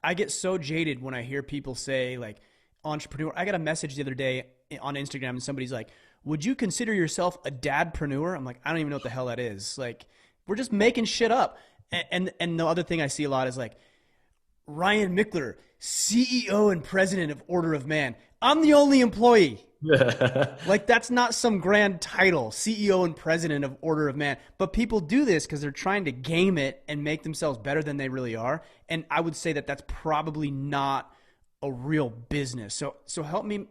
I get so jaded when I hear people say like entrepreneur. I got a message the other day on Instagram and somebody's like, would you consider yourself a dadpreneur? I'm like, I don't even know what the hell that is. Like, we're just making shit up. And the other thing I see a lot is like, Ryan Mickler, CEO and president of Order of Man. I'm the only employee. Like, that's not some grand title, CEO and president of Order of Man. But people do this because they're trying to game it and make themselves better than they really are. And I would say that that's probably not a real business. So help me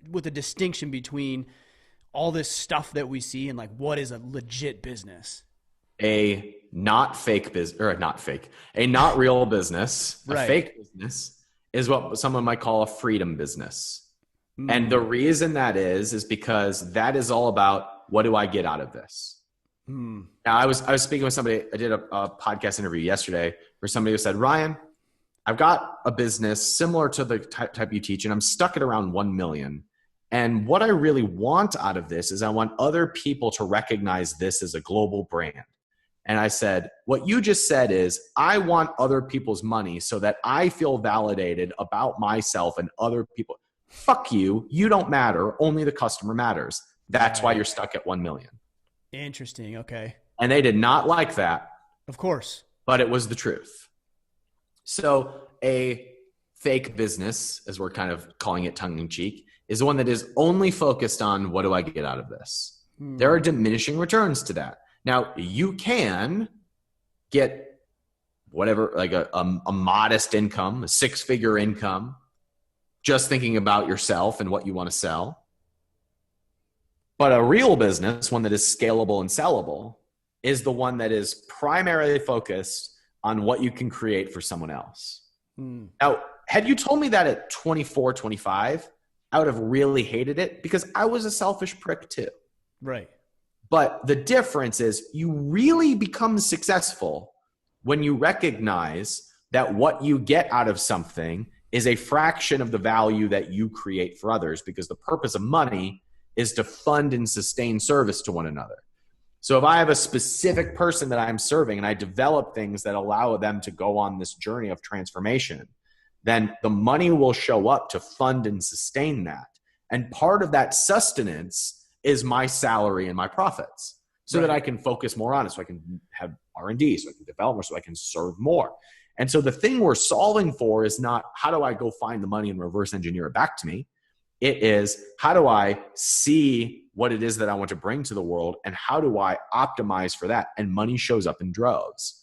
with a distinction between all this stuff that we see and like what is a legit business. A not fake business, or not fake, a not real business, a Right. fake business is what someone might call a freedom business. And the Mm. reason that is because that is all about, what do I get out of this? Mm. Now, I was speaking with somebody. I did a podcast interview yesterday where somebody said, Ryan, I've got a business similar to the type you teach, and I'm stuck at around 1 million. And what I really want out of this is I want other people to recognize this as a global brand. And I said, what you just said is, I want other people's money so that I feel validated about myself and other people. Fuck you. You don't matter. Only the customer matters. That's why Right. you're stuck at 1 million. Interesting. Okay. And they did not like that, Of course. but it was the truth. So a fake business, as we're kind of calling it tongue in cheek, is one that is only focused on, what do I get out of this? There are diminishing returns to that. Now, you can get whatever, like a modest income, a 6-figure income, just thinking about yourself and what you want to sell. But a real business, one that is scalable and sellable, is the one that is primarily focused on what you can create for someone else. Now, had you told me that at 24, 25, I would have really hated it because I was a selfish prick too. Right. But the difference is you really become successful when you recognize that what you get out of something is a fraction of the value that you create for others, because the purpose of money is to fund and sustain service to one another. So if I have a specific person that I'm serving and I develop things that allow them to go on this journey of transformation, then the money will show up to fund and sustain that. And part of that sustenance is my salary and my profits, so that I can focus more on it, so I can have R&D, so I can develop more, so I can serve more. And so the thing we're solving for is not, how do I go find the money and reverse engineer it back to me? It is, how do I see what it is that I want to bring to the world, and how do I optimize for that? And money shows up in droves.